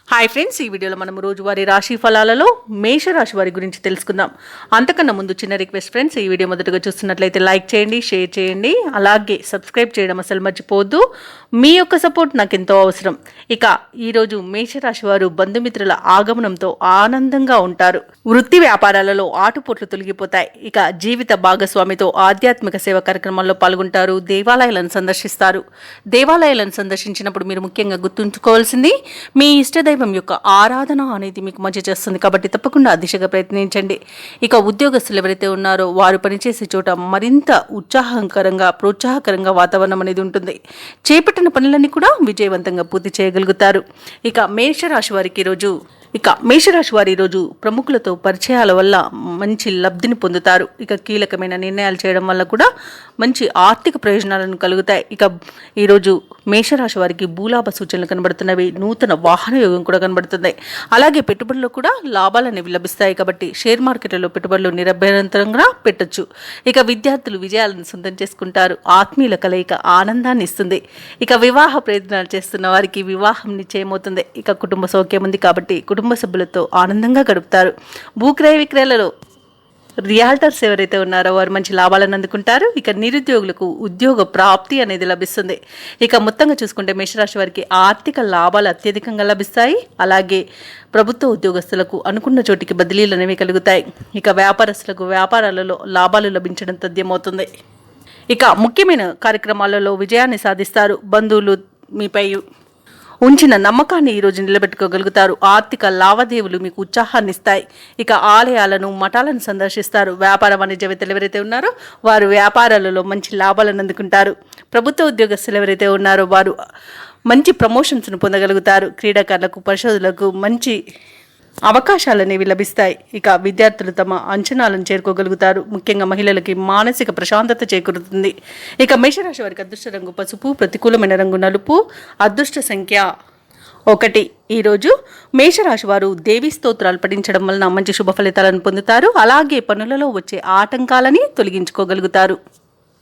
Hi friends, ఈ వీడియోలో మనం రోజువారీ రాశి ఫలాలలో మేషరాశి వారి గురించి తెలుసుకుందాం. అంతకన్నా ముందు చిన్న రిక్వెస్ట్ ఫ్రెండ్స్, ఈ వీడియో మొదటగా చూస్తున్నట్లయితే లైక్ చేయండి, షేర్ చేయండి, అలాగే సబ్స్క్రైబ్ చేయడం అసలు మర్చిపోవద్దు. మీ యొక్క సపోర్ట్ నాకు ఎంతో అవసరం. ఇక ఈరోజు మేషరాశి వారు బంధుమిత్రుల ఆగమనంతో ఆనందంగా ఉంటారు. వృత్తి వ్యాపారాలలో ఆటుపోట్లు తొలగిపోతాయి. ఇక జీవిత భాగస్వామితో ఆధ్యాత్మిక సేవ కార్యక్రమాల్లో పాల్గొంటారు. దేవాలయాలను సందర్శిస్తారు. దేవాలయాలను సందర్శించినప్పుడు మీరు ముఖ్యంగా గుర్తుంచుకోవాల్సింది మీ ఇష్టదైవం యొక్క ఆరాధన అనేది మీకు మంచి చేస్తుంది. కాబట్టి తప్పకుండా ఆ దిశగా ప్రయత్నించండి. ఇక ఉద్యోగస్తులు ఎవరైతే ఉన్నారో వారు పనిచేసే చోట మరింత ఉత్సాహకరంగా ప్రోత్సాహకరంగా వాతావరణం అనేది ఉంటుంది. చేపట్టిన పనులన్నీ కూడా విజయవంతంగా పూర్తి చేయగలుగుతారు. ఇక మేషరాశి వారి ఈరోజు ప్రముఖులతో పరిచయాల వల్ల మంచి లబ్ధిని పొందుతారు. ఇక కీలకమైన నిర్ణయాలు చేయడం వల్ల కూడా మంచి ఆర్థిక ప్రయోజనాలను కలుగుతాయి. ఇక ఈరోజు మేషరాశి వారికి భూలాభ సూచనలు కనబడుతున్నవి. నూతన వాహన యోగం కూడా కనబడుతుంది. అలాగే పెట్టుబడుల్లో కూడా లాభాలు అనేవి లభిస్తాయి. కాబట్టి షేర్ మార్కెట్లలో పెట్టుబడులు నిరభ్యంతరంగా పెట్టొచ్చు. ఇక విద్యార్థులు విజయాలను సొంతం చేసుకుంటారు. ఆత్మీయుల కలయిక ఆనందాన్ని ఇస్తుంది. ఇక వివాహ ప్రయత్నాలు చేస్తున్న వారికి వివాహం నిశ్చయమవుతుంది. ఇక కుటుంబ సౌఖ్యం ఉంది కాబట్టి కుటుంబ సభ్యులతో ఆనందంగా గడుపుతారు. భూక్రయ విక్రయాలలో రియాల్టర్స్ ఎవరైతే ఉన్నారో వారు మంచి లాభాలను అందుకుంటారు. ఇక నిరుద్యోగులకు ఉద్యోగ ప్రాప్తి అనేది లభిస్తుంది. ఇక మొత్తంగా చూసుకుంటే మేషరాశి వారికి ఆర్థిక లాభాలు అత్యధికంగా లభిస్తాయి. అలాగే ప్రభుత్వ ఉద్యోగస్తులకు అనుకున్న చోటికి బదిలీలు అనేవి కలుగుతాయి. ఇక వ్యాపారస్తులకు వ్యాపారాలలో లాభాలు లభించడం తథ్యమవుతుంది. ఇక ముఖ్యమైన కార్యక్రమాలలో విజయాన్ని సాధిస్తారు. బంధువులు మీపై ఉంచిన నమ్మకాన్ని ఈరోజు నిలబెట్టుకోగలుగుతారు. ఆర్థిక లావాదేవీలు మీకు ఉత్సాహాన్ని ఇస్తాయి. ఇక ఆలయాలను మఠాలను సందర్శిస్తారు. వ్యాపార వాణిజ్యవేత్తలు ఎవరైతే ఉన్నారో వారు వ్యాపారాలలో మంచి లాభాలను అందుకుంటారు. ప్రభుత్వ ఉద్యోగస్తులు ఎవరైతే ఉన్నారో వారు మంచి ప్రమోషన్స్ను పొందగలుగుతారు. క్రీడాకారులకు పరిశోధనలకు మంచి అవకాశాలు అనేవి లభిస్తాయి. ఇక విద్యార్థులు తమ అంచనాలను చేరుకోగలుగుతారు. ముఖ్యంగా మహిళలకి మానసిక ప్రశాంతత చేకూరుతుంది. ఇక మేషరాశి వారికి అదృష్ట రంగు పసుపు, ప్రతికూలమైన రంగు నలుపు, అదృష్ట సంఖ్య 1. ఈరోజు మేషరాశి వారు దేవీ స్తోత్రాలు పఠించడం వలన మంచి శుభ ఫలితాలను పొందుతారు. అలాగే పనులలో వచ్చే ఆటంకాలని తొలగించుకోగలుగుతారు.